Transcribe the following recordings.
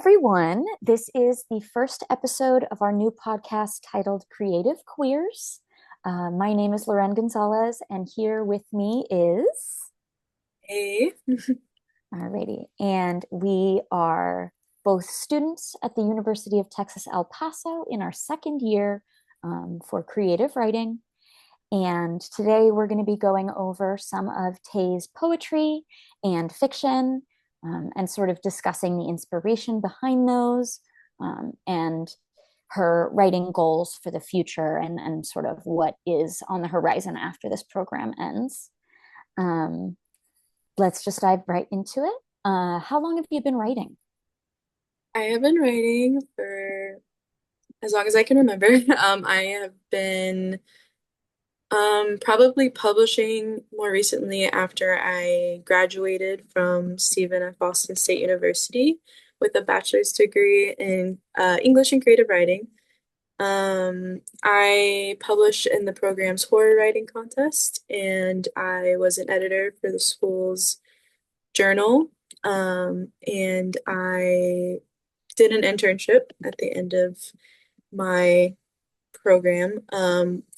everyone. This is the first episode of our new podcast titled Creative Queers. My name is Lirén González, and here with me is. Hey. Alrighty. And we are both students at the University of Texas, El Paso in our second year for creative writing. And today we're going to be going over some of Tay's poetry and fiction, and sort of discussing the inspiration behind those, and her writing goals for the future, and sort of what is on the horizon after this program ends. Um, let's just dive right into it. How long have you been writing? I have been writing for as long as I can remember. I have been probably publishing more recently after I graduated from Stephen F. Austin State University with a bachelor's degree in English and creative writing. I published in the program's horror writing contest, and I was an editor for the school's journal. And I did an internship at the end of my program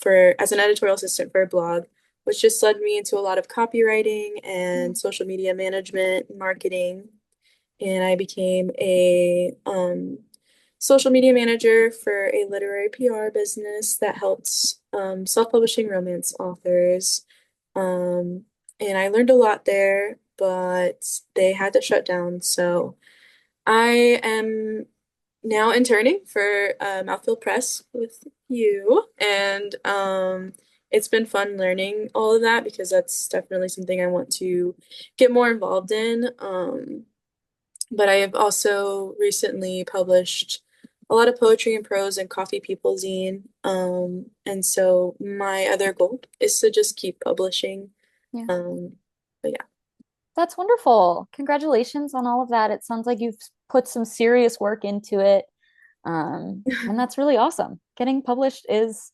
for as an editorial assistant for a blog, which just led me into a lot of copywriting and social media management, marketing, and I became a social media manager for a literary PR business that helped self-publishing romance authors. Um, and I learned a lot there, but they had to shut down, so I am now interning for Mouthfeel Press with you, and it's been fun learning all of that because that's definitely something I want to get more involved in. But I have also recently published a lot of poetry and prose and Coffee People zine. And so my other goal is to just keep publishing. Yeah. Um, but yeah. That's wonderful. Congratulations on all of that. It sounds like you've put some serious work into it. And that's really awesome. Getting published is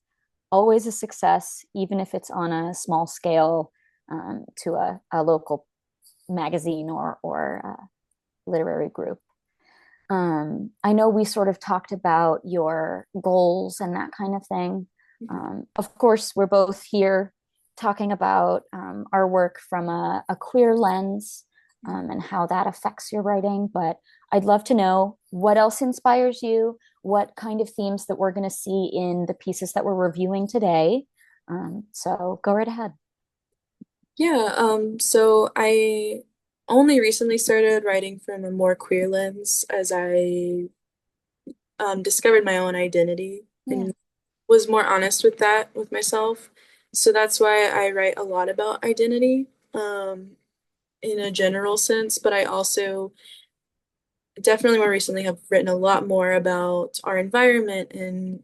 always a success, even if it's on a small scale, to a local magazine or literary group. I know we sort of talked about your goals and that kind of thing. Of course, we're both here talking about our work from a queer lens, and how that affects your writing. But I'd love to know what else inspires you, what kind of themes that we're going to see in the pieces that we're reviewing today. So go right ahead. Yeah, so I only recently started writing from a more queer lens as I discovered my own identity Yeah. and was more honest with that with myself. So that's why I write a lot about identity, in a general sense, but I also definitely more recently have written a lot more about our environment and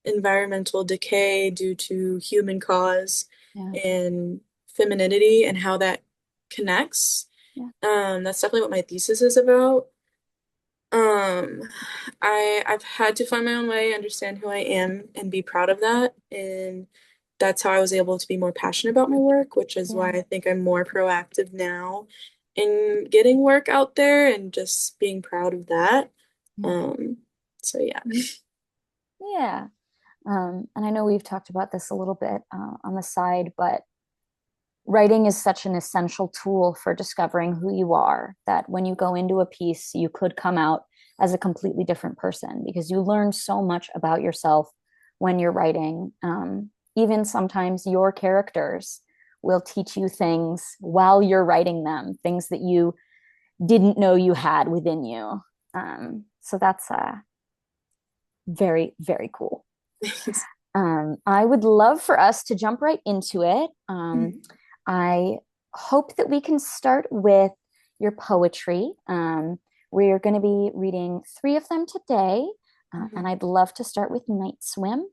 environmental decay due to human cause Yeah. and femininity and how that connects. Yeah. That's definitely what my thesis is about. Um, I've had to find my own way, understand who I am, and be proud of that. And that's how I was able to be more passionate about my work, which is why Yeah. I think I'm more proactive now in getting work out there and just being proud of that. Yeah. Um, so yeah. Yeah. And I know we've talked about this a little bit on the side, but writing is such an essential tool for discovering who you are that when you go into a piece, you could come out as a completely different person because you learn so much about yourself when you're writing. Even sometimes your characters will teach you things while you're writing them, things that you didn't know you had within you. So that's very, very cool. I would love for us to jump right into it. I hope that we can start with your poetry. We're going to be reading three of them today, and I'd love to start with Night Swim.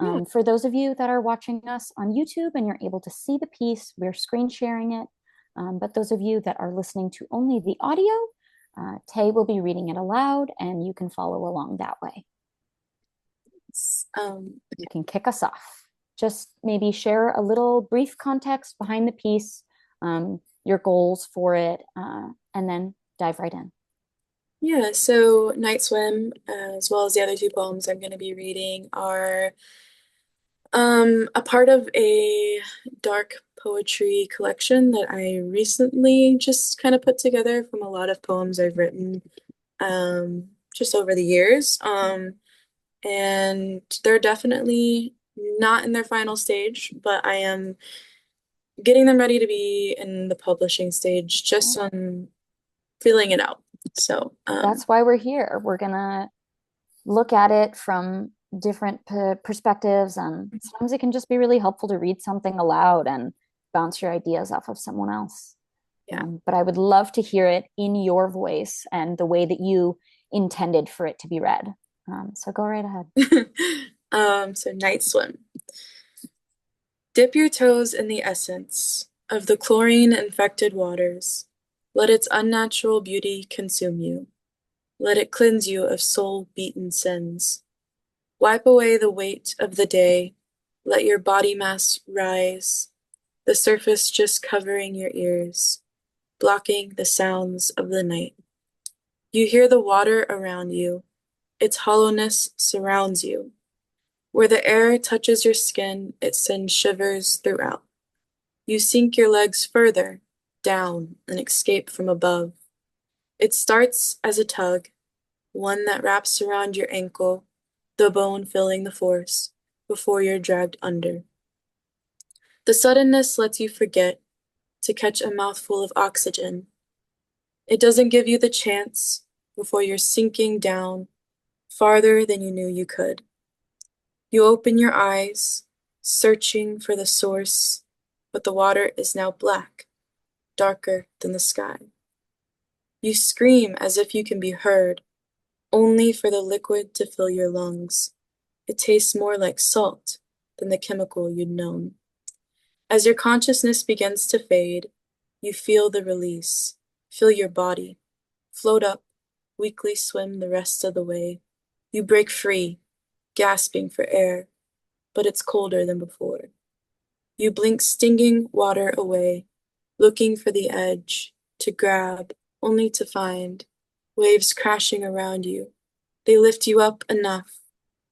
Yeah. For those of you that are watching us on YouTube and you're able to see the piece, we're screen sharing it. But those of you that are listening to only the audio, Tay will be reading it aloud, and you can follow along that way. You can kick us off. Just maybe share a little brief context behind the piece, your goals for it, and then dive right in. Yeah, so Night Swim, as well as the other two poems I'm going to be reading, are a part of a dark poetry collection that I recently just kind of put together from a lot of poems I've written just over the years. And they're definitely not in their final stage, but I am getting them ready to be in the publishing stage, just Well, on feeling it out. So, that's why we're here. We're gonna look at it from different perspectives, and sometimes it can just be really helpful to read something aloud and bounce your ideas off of someone else. yeah. But I would love to hear it in your voice and the way that you intended for it to be read. So go right ahead. So Night Swim. Dip your toes in the essence of the chlorine-infected waters. Let its unnatural beauty consume you. Let it cleanse you of soul-beaten sins. Wipe away the weight of the day. Let your body mass rise, the surface just covering your ears, blocking the sounds of the night. You hear the water around you. Its hollowness surrounds you. Where the air touches your skin, it sends shivers throughout. You sink your legs further down and escape from above. It starts as a tug, one that wraps around your ankle, the bone filling the force, before you're dragged under. The suddenness lets you forget to catch a mouthful of oxygen. It doesn't give you the chance before you're sinking down farther than you knew you could. You open your eyes, searching for the source, but the water is now black, darker than the sky. You scream as if you can be heard, only for the liquid to fill your lungs. It tastes more like salt than the chemical you'd known. As your consciousness begins to fade, you feel the release, feel your body, float up, weakly swim the rest of the way. You break free, gasping for air, but it's colder than before. You blink stinging water away, looking for the edge, to grab, only to find waves crashing around you. They lift you up enough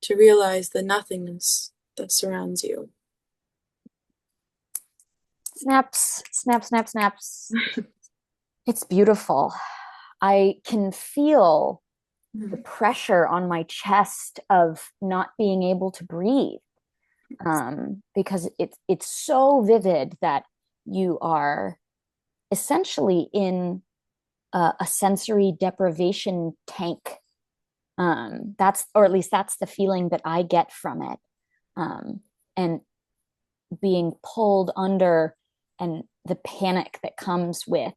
to realize the nothingness that surrounds you. Snaps, snap, snap, snaps. It's beautiful. I can feel the pressure on my chest of not being able to breathe, because it's so vivid that you are essentially in a sensory deprivation tank. That's, or at least that's the feeling that I get from it. And being pulled under, and the panic that comes with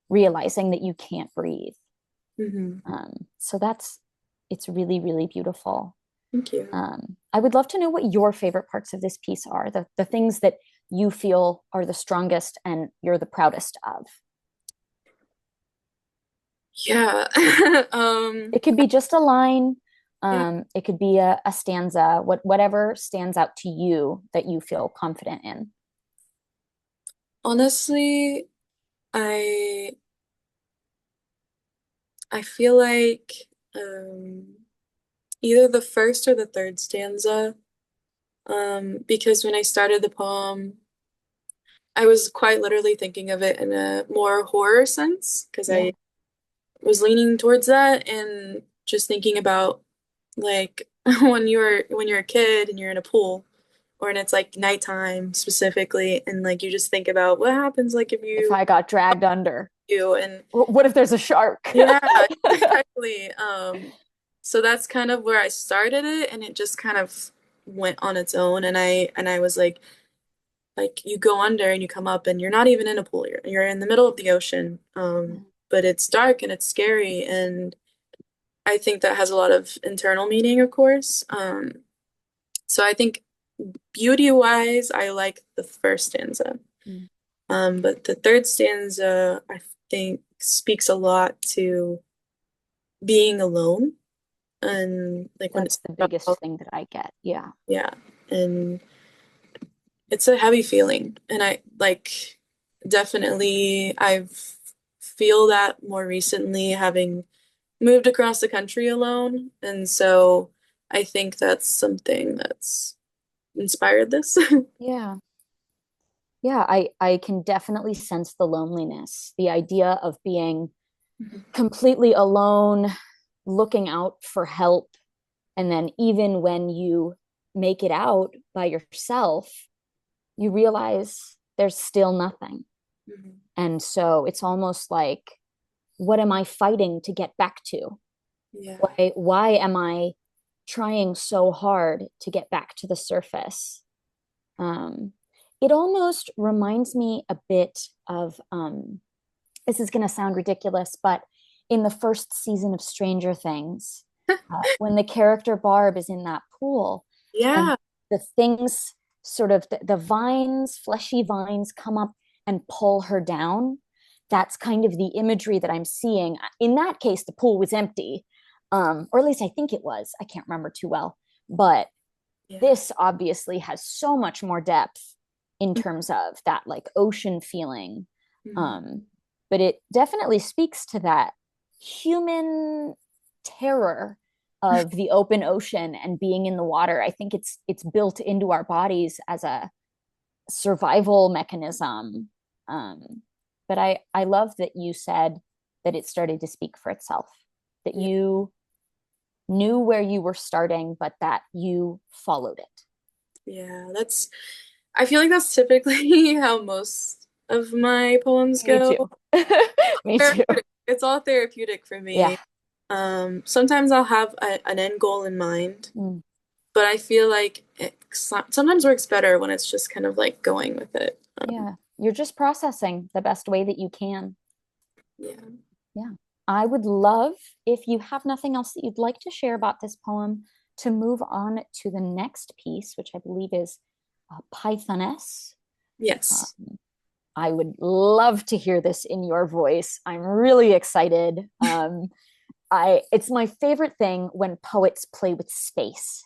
realizing that you can't breathe. Mm-hmm. So that's, it's really, really beautiful. Thank you. I would love to know what your favorite parts of this piece are, the things that you feel are the strongest and you're the proudest of. Yeah. It could be just a line. Yeah. It could be a stanza, whatever stands out to you that you feel confident in. Honestly, I I feel like um, either the first or the third stanza, because when I started the poem, I was quite literally thinking of it in a more horror sense, because Yeah. I was leaning towards that and just thinking about like when you're a kid and you're in a pool or and it's like nighttime specifically and like you just think about what happens like if If you I got dragged under, and what if there's a shark? yeah, exactly. So that's kind of where I started it and it just kind of went on its own and I was like you go under and you come up and you're not even in a pool. You're in the middle of the ocean. But it's dark and it's scary and I think that has a lot of internal meaning, of course. So I think beauty wise, I like the first stanza. Mm. But the third stanza, I think, speaks a lot to being alone and like when That's it's the biggest thing that I get. Yeah. yeah, and it's a heavy feeling, and I like definitely I've feel that more recently having moved across the country alone, and so I think that's something that's inspired this. Yeah. Yeah, I can definitely sense the loneliness, the idea of being completely alone, looking out for help, and then even when you make it out by yourself, you realize there's still nothing. Mhm. And so it's almost like, what am I fighting to get back to? Yeah. Why am I trying so hard to get back to the surface? Um, it almost reminds me a bit of this is going to sound ridiculous, but in the first season of Stranger Things, when the character Barb is in that pool and Yeah. the things sort of the vines, fleshy vines come up and pull her down. That's kind of the imagery that I'm seeing. In that case, the pool was empty, or at least I think it was. I can't remember too well. But Yeah. this obviously has so much more depth in terms of that like ocean feeling. Mhm. Um, but it definitely speaks to that human terror of the open ocean and being in the water. I think it's built into our bodies as a survival mechanism. But I love that you said that it started to speak for itself, that Yeah. you knew where you were starting, but that you followed it. Yeah. I feel like that's typically how most of my poems Me too. go. Me too. Therapeutic. It's all therapeutic for Yeah. me. Sometimes I'll have an end goal in mind, Mm. but I feel like it sometimes works better when it's just kind of like going with it. Yeah. You're just processing the best way that you can. Yeah. Yeah. I would love, if you have nothing else that you'd like to share about this poem, to move on to the next piece, which I believe is Pythoness. Yes. Um, I would love to hear this in your voice. I'm really excited. It's my favorite thing when poets play with space.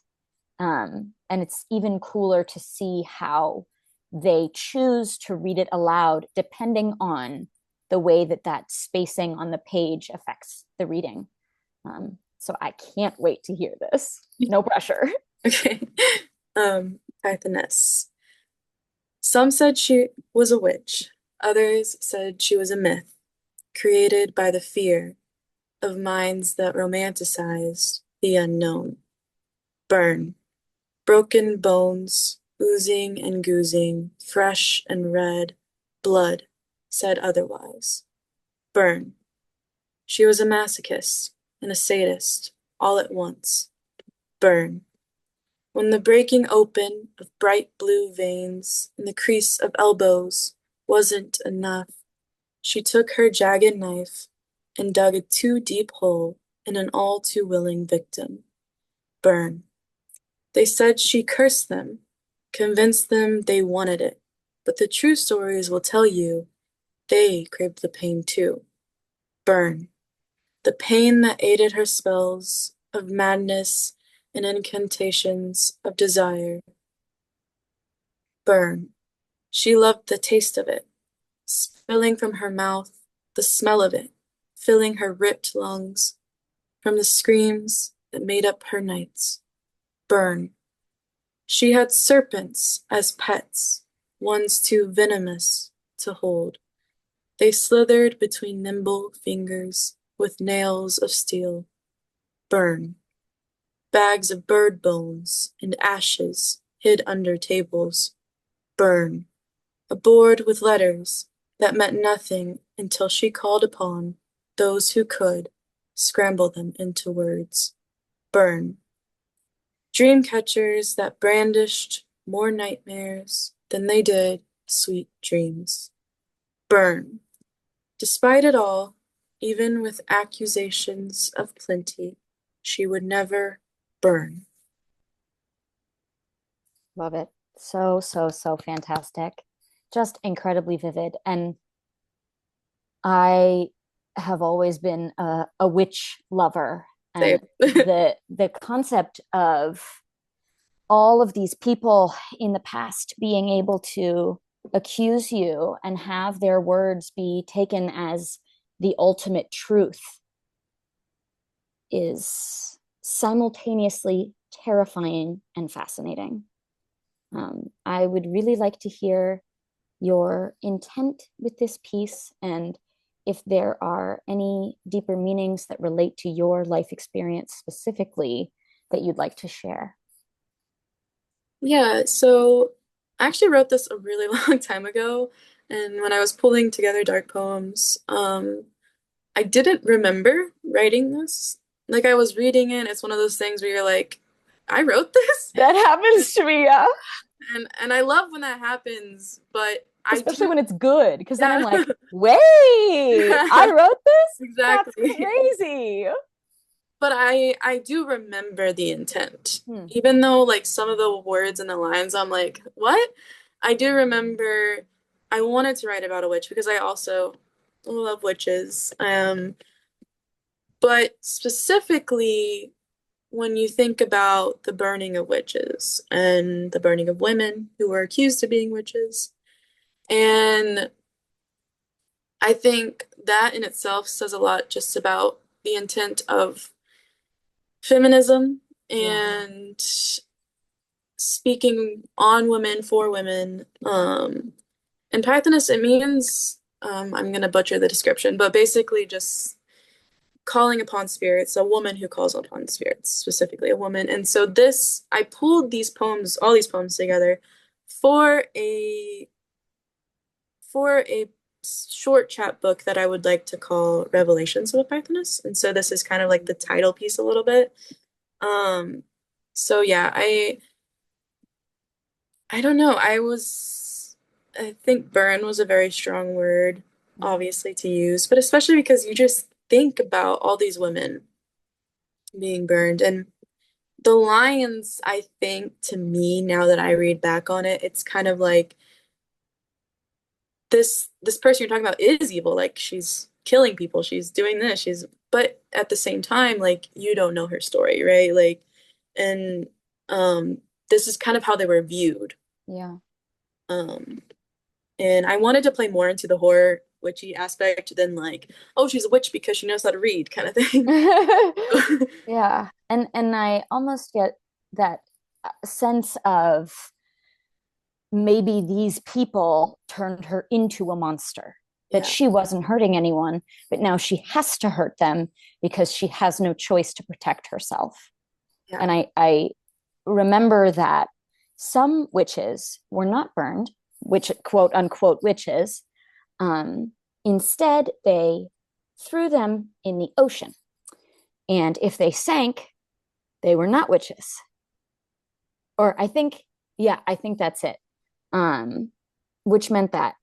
And it's even cooler to see how they choose to read it aloud depending on the way that that spacing on the page affects the reading. So I can't wait to hear this. No pressure. Okay. Pythoness. Some said she was a witch. Others said she was a myth, created by the fear of minds that romanticized the unknown. Burn. Broken bones, oozing and goozing, fresh and red, blood, said otherwise. Burn. She was a masochist and a sadist, all at once. Burn. When the breaking open of bright blue veins and the crease of elbows wasn't enough, she took her jagged knife and dug a too deep hole in an all too willing victim. Burn. They said she cursed them, convinced them they wanted it, but the true stories will tell you they craved the pain too. Burn. The pain that aided her spells of madness and incantations of desire. Burn. She loved the taste of it, spilling from her mouth, the smell of it, filling her ripped lungs, from the screams that made up her nights. Burn. She had serpents as pets, ones too venomous to hold. They slithered between nimble fingers with nails of steel. Burn. Bags of bird bones and ashes hid under tables. Burn. A board with letters that meant nothing until she called upon those who could scramble them into words. Burn. Dream catchers that brandished more nightmares than they did sweet dreams. Burn. Despite it all, even with accusations of plenty, she would never burn. Love it. So, so, so fantastic. Just incredibly vivid. And I have always been a witch lover. Say And the concept of all of these people in the past being able to accuse you and have their words be taken as the ultimate truth is simultaneously terrifying and fascinating. I would really like to hear your intent with this piece and if there are any deeper meanings that relate to your life experience specifically that you'd like to share. Yeah, so I actually wrote this a really long time ago, and when I was pulling together dark poems, I didn't remember writing this. Like I was reading it, it's one of those things where you're like, I wrote this? That happens to me, yeah. And I love when that happens, but I Especially do, when it's good, because then yeah. I'm like, wait, I wrote this? That's Exactly. crazy. But I do remember the intent. Hmm. Even though like some of the words and the lines I'm like, what? I do remember I wanted to write about a witch because I also love witches. But specifically when you think about the burning of witches and the burning of women who were accused of being witches, and I think that in itself says a lot just about the intent of feminism Yeah. and speaking on women for women. And Pythonist, it means, I'm going to butcher the description, but basically just calling upon spirits, a woman who calls upon spirits, specifically a woman. And so this, I pulled these poems, all these poems together for a short chapbook that I would like to call Revelations of a Pythonist. And so this is kind of like the title piece a little bit. Um, so yeah, I don't know. I think burn was a very strong word, obviously, to use, but especially because you just think about all these women being burned. And the lions, I think, to me, now that I read back on it, it's kind of like this person you're talking about is evil. Like she's killing people, she's doing this, but at the same time, like you don't know her story, right? Like, and this is kind of how they were viewed. Yeah. Um, And I wanted to play more into the horror witchy aspect than like, oh, she's a witch because she knows how to read kind of thing. Yeah. And I almost get that sense of maybe these people turned her into a monster, that Yeah, she wasn't hurting anyone, but now she has to hurt them because she has no choice to protect herself. yeah, And I remember that some witches were not burned, which quote unquote witches. Um, Instead, they threw them in the ocean. And if they sank, they were not witches. Or I think that's it. Um, which meant that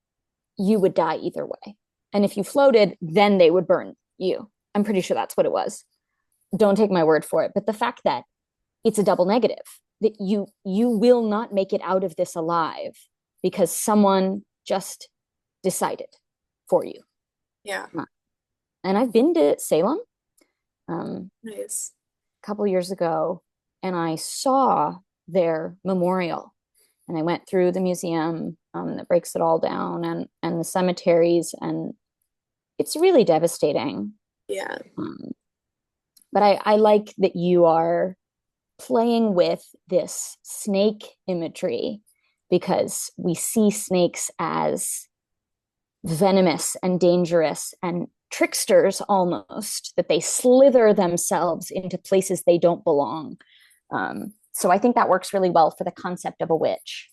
you would die either way. And if you floated, then they would burn you. I'm pretty sure that's what it was. Don't take my word for it. But the fact that it's a double negative, that you will not make it out of this alive because someone just decided for you. yeah. And I've been to Salem Nice. a couple years ago, and I saw their memorial, and I went through the museum that breaks it all down, and the cemeteries, and it's really devastating. Yeah, Um, but I like that you are playing with this snake imagery because we see snakes as venomous and dangerous and tricksters almost, that they slither themselves into places they don't belong. So I think that works really well for the concept of a witch.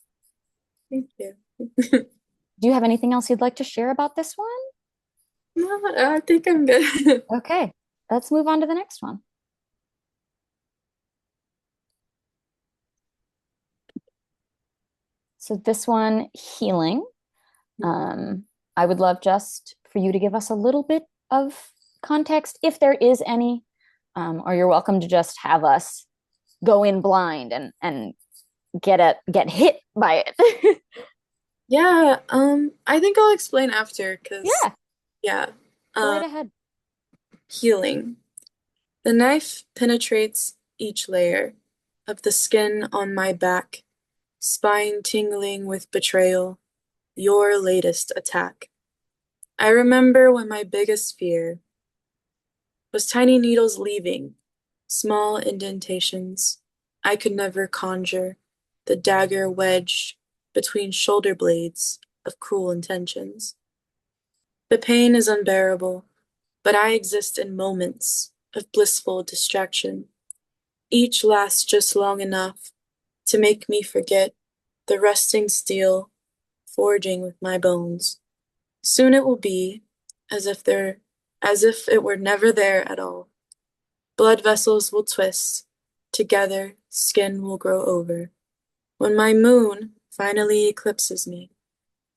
thank you. Do you have anything else you'd like to share about this one? No, I think I'm good. Okay, let's move on to the next one. So this one, healing. Um, I would love just for you to give us a little bit of context, if there is any, or you're welcome to just have us go in blind and get hit by it. Yeah, I think I'll explain after because Yeah, yeah. go right Um, ahead. Healing. The knife penetrates each layer of the skin on my back, spine tingling with betrayal, your latest attack. I remember when my biggest fear was tiny needles leaving Small indentations. I could never conjure the dagger wedged between shoulder blades of cruel intentions. The pain is unbearable, but I exist in moments of blissful distraction. Each lasts just long enough to make me forget the rusting steel forging with my bones. Soon it will be as if it were never there at all. Blood vessels will twist, together skin will grow over. When my moon finally eclipses me,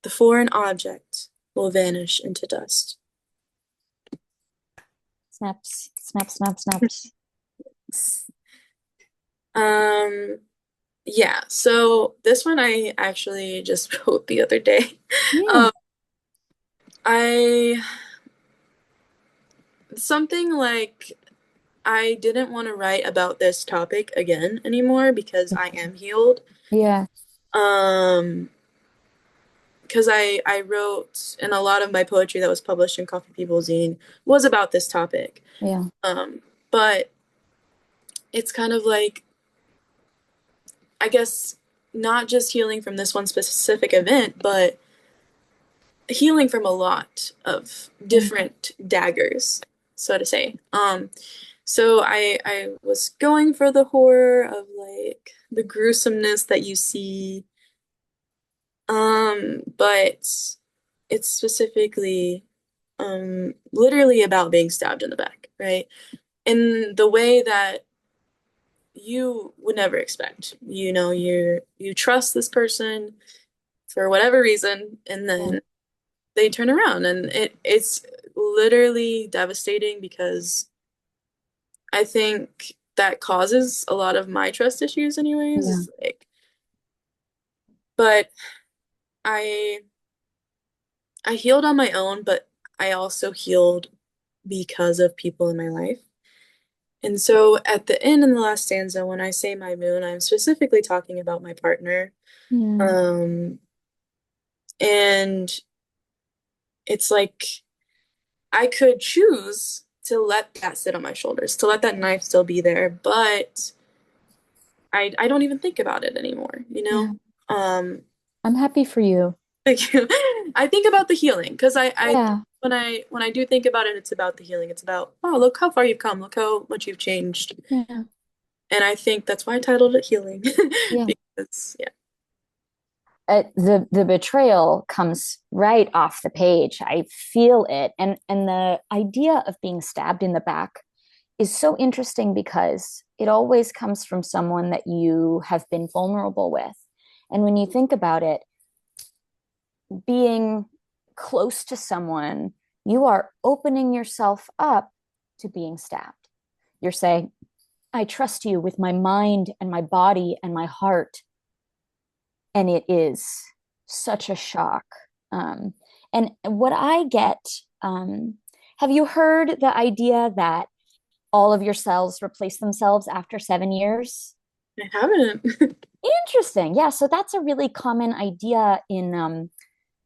the foreign object will vanish into dust. Snaps, snaps, snaps, snaps. Um, yeah, so this one I actually just wrote the other day. Yeah, Um, I something like I didn't want to write about this topic again anymore because I am healed. yeah, Um, because I wrote and a lot of my poetry that was published in Coffee People Zine was about this topic. yeah, But it's kind of like I guess not just healing from this one specific event, but healing from a lot of yeah, different daggers, so to say. So I was going for the horror of like the gruesomeness that you see, but it's specifically literally about being stabbed in the back, right? In the way that you would never expect. You know, you trust this person for whatever reason, and yeah, then they turn around and it's literally devastating because I think that causes a lot of my trust issues anyways. yeah, Is like, but I I healed on my own, but I also healed because of people in my life. And so at the end in the last stanza, when I say my moon, I'm specifically talking about my partner. yeah, Um, and it's like I could choose to let that sit on my shoulders, to let that knife still be there, but I don't even think about it anymore, you yeah. know? Um, I'm happy for you. Thank you. I think about the healing because I Yeah, when I do think about it, it's about the healing. It's about, oh, look how far you've come, look how much you've changed. yeah, And I think that's why I titled it Healing. yeah. Because yeah. The betrayal comes right off the page. I feel it, and the idea of being stabbed in the back is so interesting because it always comes from someone that you have been vulnerable with. And when you think about it, being close to someone, you are opening yourself up to being stabbed. You're saying, I trust you with my mind and my body and my heart. And it is such a shock. Um, and what I get, um, have you heard the idea that all of your cells replace themselves after 7 years? I haven't. Interesting. Yeah. So that's a really common idea in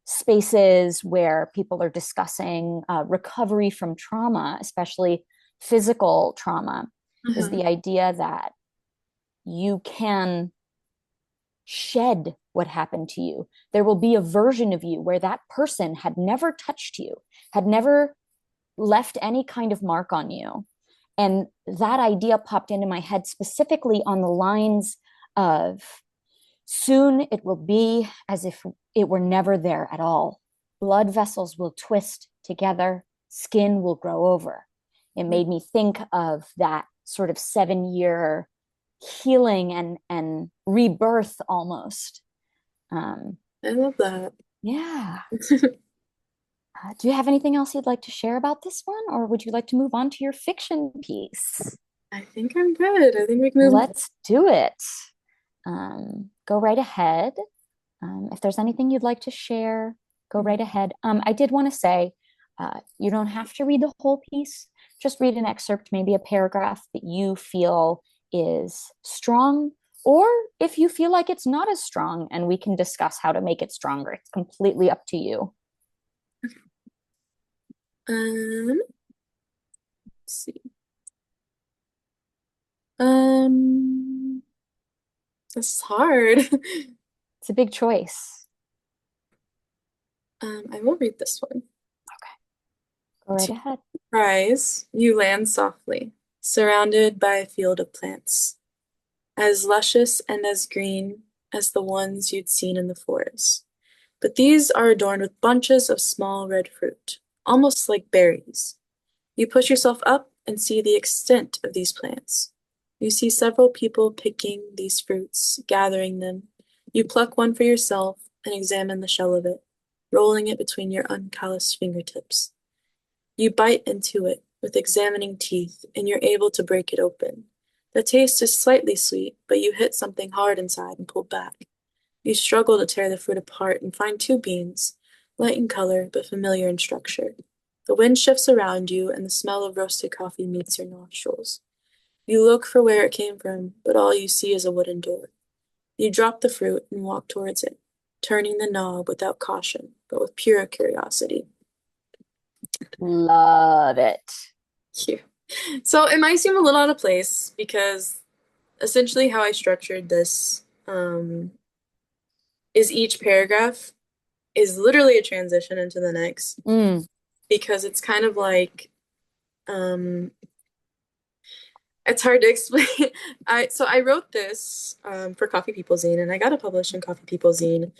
spaces where people are discussing recovery from trauma, especially physical trauma, is Uh-huh. the idea that you can shed what happened to you. There will be a version of you where that person had never touched you, had never left any kind of mark on you. And that idea popped into my head specifically on the lines of soon it will be as if it were never there at all. Blood vessels will twist together, skin will grow over. It made me think of that sort of 7 year healing and rebirth almost. Um, I love that. yeah. Do you have anything else you'd like to share about this one, or would you like to move on to your fiction piece? I think I'm good. I think we can move. Let's do it. Go right ahead. If there's anything you'd like to share, go right ahead. I did want to say you don't have to read the whole piece. Just read an excerpt, maybe a paragraph that you feel is strong, or if you feel like it's not as strong, and we can discuss how to make it stronger. It's completely up to you. Let's see. Um, this is hard. It's a big choice. I will read this one. Go right To ahead. surprise, you land softly, surrounded by a field of plants, as luscious and as green as the ones you'd seen in the forest. But these are adorned with bunches of small red fruit, almost like berries. You push yourself up and see the extent of these plants. You see several people picking these fruits, gathering them. You pluck one for yourself and examine the shell of it, rolling it between your uncalloused fingertips. You bite into it with examining teeth, and you're able to break it open. The taste is slightly sweet, but you hit something hard inside and pull back. You struggle to tear the fruit apart and find two beans, light in color but familiar in structure. The wind shifts around you, and the smell of roasted coffee meets your nostrils. You look for where it came from, but all you see is a wooden door. You drop the fruit and walk towards it, turning the knob without caution, but with pure curiosity. Love it. Cute. So it might seem a little out of place because essentially how I structured this is each paragraph is literally a transition into the next Mm, because it's kind of like um, it's hard to explain. I wrote this for Coffee People Zine and I got it published in Coffee People Zine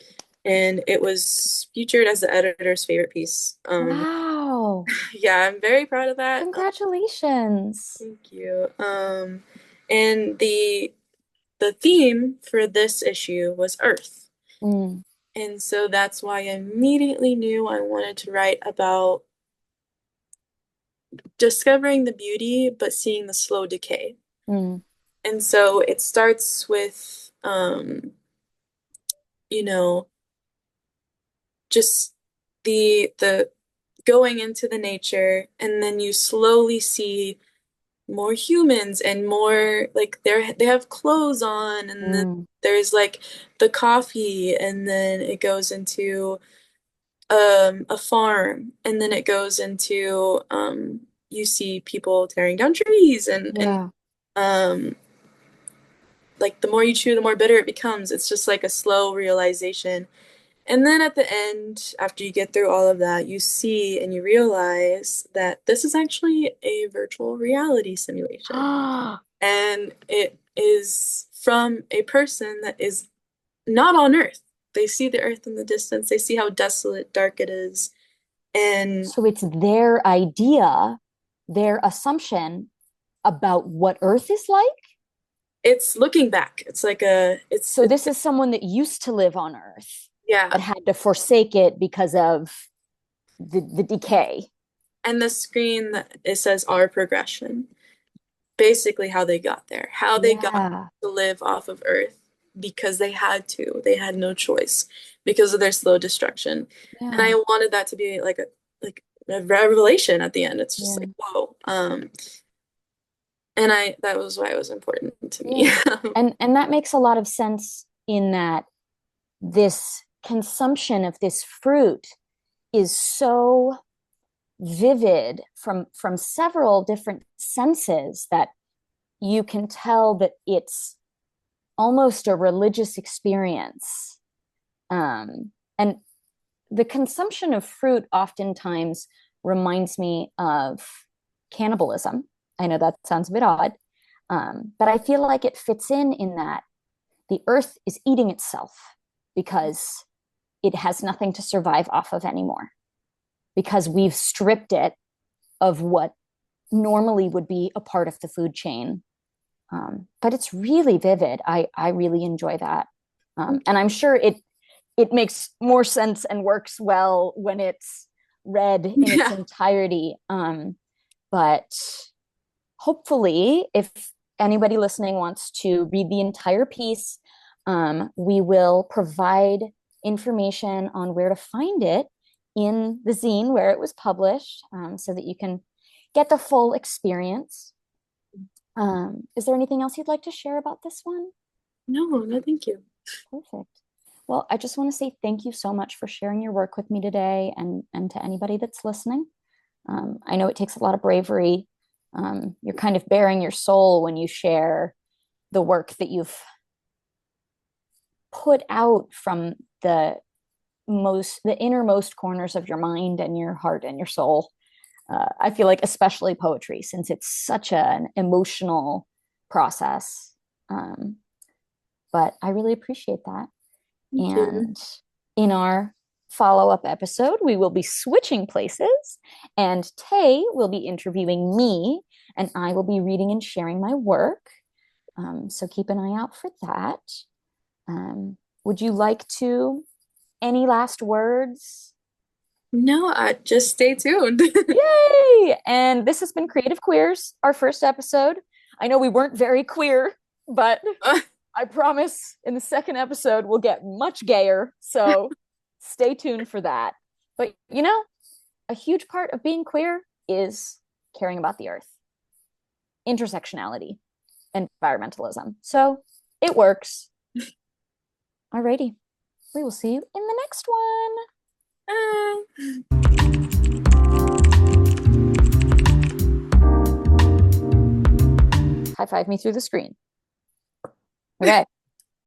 and it was featured as the editor's favorite piece. wow. Yeah, I'm very proud of that. Congratulations. Thank you. And the theme for this issue was Earth. Mm, And so that's why I immediately knew I wanted to write about discovering the beauty, but seeing the slow decay. mm, And so it starts with, you know, just the going into the nature, and then you slowly see more humans and more like they have clothes on, and then mm. there's like the coffee, and then it goes into a farm, and then it goes into you see people tearing down trees and Yeah. um like the more you chew, the more bitter it becomes. It's just like a slow realization. And then at the end, after you get through all of that, you see and you realize that this is actually a virtual reality simulation. And it is from a person that is not on Earth. They see the Earth in the distance, they see how desolate, dark it is. And So it's their idea, their assumption about what Earth is like. it's looking back. It's like a, So this is someone that used to live on Earth yeah. but had to forsake it because of the decay. And the screen, it says our progression, basically how they got there, how they got Yeah. to live off of Earth because they had to. They had no choice because of their slow destruction. And I Yeah. wanted that to be like a revelation at the end. It's just Yeah. like, whoa. And I that was why it was important to me. Yeah. And that makes a lot of sense in that this consumption of this fruit is so vivid from several different senses that you can tell that it's almost a religious experience. And the consumption of fruit oftentimes reminds me of cannibalism. I know that sounds a bit odd, but I feel like it fits in that the earth is eating itself because it has nothing to survive off of anymore, because we've stripped it of what normally would be a part of the food chain. But it's really vivid. I really enjoy that. And I'm sure it makes more sense and works well when it's read in its Yeah. entirety. But hopefully, if anybody listening wants to read the entire piece, we will provide information on where to find it in the zine where it was published, so that you can get the full experience. Is there anything else you'd like to share about this one? No, no, thank you. Perfect. Well, I just want to say thank you so much for sharing your work with me today, and to anybody that's listening. I know it takes a lot of bravery You're kind of bearing your soul when you share the work that you've put out from the innermost corners of your mind and your heart and your soul. I feel like especially poetry, since it's such an emotional process. But I really appreciate that. Thank you. And in our follow-up episode, we will be switching places, and Tay will be interviewing me, and I will be reading and sharing my work. So keep an eye out for that. Would you like to any last words? No, just stay tuned. Yay! And this has been Creative Queers, our first episode. I know we weren't very queer, but I promise in the second episode we'll get much gayer. So stay tuned for that. But a huge part of being queer is caring about the earth, intersectionality, environmentalism. So it works. Alrighty. We will see you in the next one. High five me through the screen. Okay.